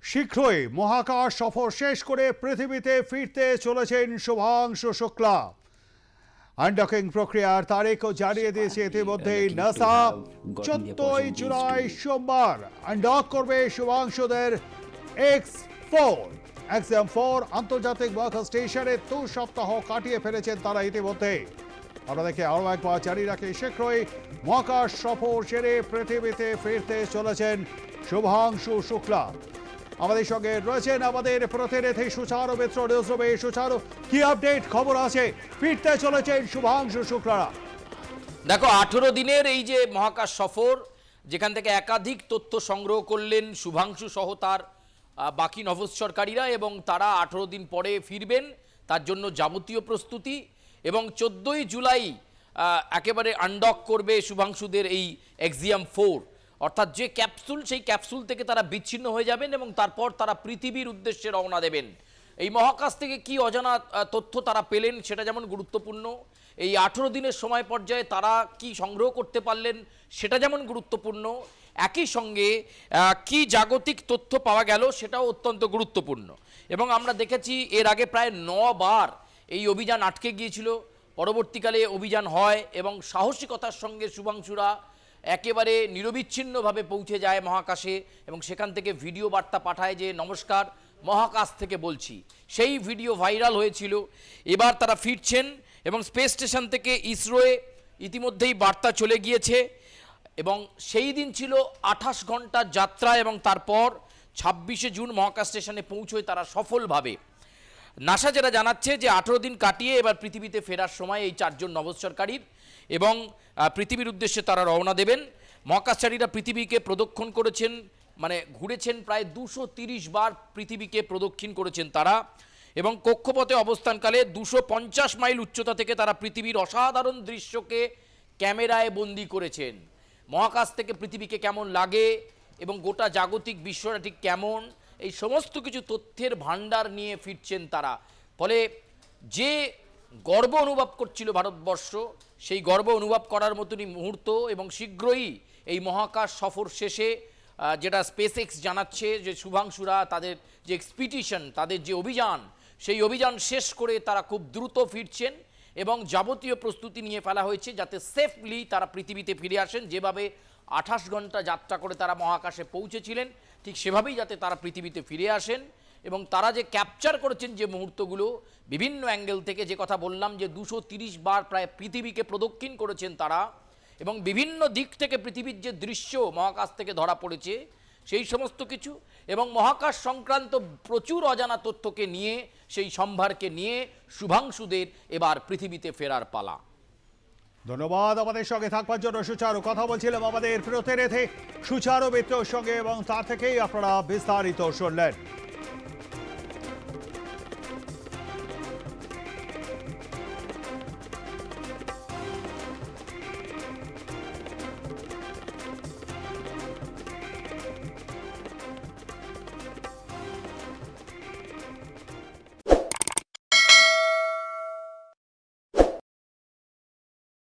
শীঘ্রই মহাকাশ সফর শেষ করে পৃথিবীতে ফিরতে চলেছেন শুভাংশু শুক্লা। আনডকিং প্রক্রিয়ার তারিখও জানিয়ে দিয়েছে ইতিমধ্যেই নাসা। 14 জুলাই সোমবার আনডক করবে শুভাংশুদের এক্সএম-4 আন্তর্জাতিক মহাকাশ স্টেশনে 2 সপ্তাহ কাটিয়ে ফেলেছেন তারা ইতিমধ্যে। আপনাদেরকে আরও একবার জানিয়ে রাখি, শীঘ্রই মহাকাশ সফর সেরে পৃথিবীতে ফিরতে চলেছেন শুভাংশু শুক্লা। আমাদের সঙ্গে রয়েছেন আমাদের প্রতিনিধি সুচারু মিত্র নিউজরুমে। সুচারু, কি আপডেট খবর আছে? ফিরতে চলেছেন শুভাংশু শুক্লা। দেখো, 18 দিনের এই যে মহাকাশ সফর, যেখান থেকে একাধিক তথ্য সংগ্রহ করলেন শুভাংশু সহ তার বাকি নভোশ্চরকারীরা, এবং তারা 18 দিন পরে ফিরবেন, তার জন্য যাবতীয় প্রস্তুতি। এবং 14ই জুলাই একেবারে আনডক করবে শুভাংশুদের এই এক্সিয়াম-4, অর্থাৎ যে ক্যাপসুল, সেই ক্যাপসুল থেকে তারা বিচ্ছিন্ন হয়ে যাবেন এবং তারপর তারা পৃথিবীর উদ্দেশ্যে রওনা দেবেন। এই মহাকাশ থেকে কি অজানা তথ্য তারা পেলেন সেটা যেমন গুরুত্বপূর্ণ, এই 18 দিনের সময় পর্যায়ে তারা কি সংগ্রহ করতে পারলেন সেটা যেমন গুরুত্বপূর্ণ, একই সঙ্গে কি জাগতিক তথ্য পাওয়া গেল সেটাও অত্যন্ত গুরুত্বপূর্ণ। এবং আমরা দেখেছি এর আগে প্রায় 9 বার এই অভিযান আটকে গিয়েছিল, পরবর্তীকালে অভিযান হয় এবং সাহসিকতার সঙ্গে শুভাংশুরা একেবারে নিরবিচ্ছিন্নভাবে পৌঁছে যায় মহাকাশে এবং সেখান থেকে ভিডিও বার্তা পাঠায় যে নমস্কার, মহাকাশ থেকে বলছি। সেই ভিডিও ভাইরাল হয়েছিল। এবার তারা ফিরছেন এবং স্পেস স্টেশন থেকে ইসরোয়ে ইতিমধ্যেই বার্তা চলে গিয়েছে এবং সেই দিন ছিল 28 ঘন্টার যাত্রা এবং তারপর 26শে জুন মহাকাশ স্টেশনে পৌঁছয় তারা সফলভাবে। নাসা যেটা জানাচ্ছে যে 18 দিন কাটিয়ে এবার পৃথিবীতে ফেরার সময় এই 4 জন নভোশ্চরকারীর এবং পৃথিবীর উদ্দেশ্যে তারা রওনা দেবেন। মহাকাশচারীরা পৃথিবীকে প্রদক্ষিণ করেছেন, মানে ঘুরেছেন প্রায় 230 বার পৃথিবীকে প্রদক্ষিণ করেছেন তারা, এবং কক্ষপথে অবস্থানকালে 250 মাইল উচ্চতা থেকে তারা পৃথিবীর অসাধারণ দৃশ্যকে ক্যামেরায় বন্দি করেছেন। মহাকাশ থেকে পৃথিবীকে কেমন লাগে এবং গোটা জাগতিক বিশ্বটা ঠিক কেমন, এই সমস্ত কিছু তথ্যের ভাণ্ডার নিয়ে ফিরছেন তারা। ফলে যে গর্ব অনুভব করছিল ভারতবর্ষ, সেই গর্ব অনুভব করার মতনই মুহূর্ত। এবং শীঘ্রই এই মহাকাশ সফর শেষে যেটা স্পেস এক্স জানাচ্ছে যে শুভাংশুরা তাদের যে এক্সপিডিশন, তাদের যে অভিযান, সেই অভিযান শেষ করে তারা খুব দ্রুত ফিরছেন এবং যাবতীয় প্রস্তুতি নিয়ে ফেলা হয়েছে যাতে সেফলি তারা পৃথিবীতে ফিরে আসেন। যেভাবে 28 ঘন্টা যাত্রা করে তারা মহাকাশে পৌঁছেছিলেন, ঠিক সেভাবেই যাতে তারা পৃথিবীতে ফিরে আসেন। এবং তারা যে ক্যাপচার করেছেন যে মুহূর্তগুলো বিভিন্ন অ্যাঙ্গেল থেকে, যে কথা বললাম যে 230 বার প্রায় পৃথিবীকে প্রদক্ষিণ করেছেন তারা, এবং বিভিন্ন দিক থেকে পৃথিবীর যে দৃশ্য মহাকাশ থেকে ধরা পড়েছে সেই সমস্ত কিছু, এবং মহাকাশ সংক্রান্ত প্রচুর অজানা তথ্যকে নিয়ে, সেই সম্ভারকে নিয়ে শুভাংশুদের এবার পৃথিবীতে ফেরার পালা। ধন্যবাদ আমাদের সঙ্গে থাকবার জন্য সুচারু। কথা বলছিলাম আমাদের প্রতিনিধি সুচারু মিত্রের সঙ্গে এবং তার থেকেই আপনারা বিস্তারিত শুনলেন।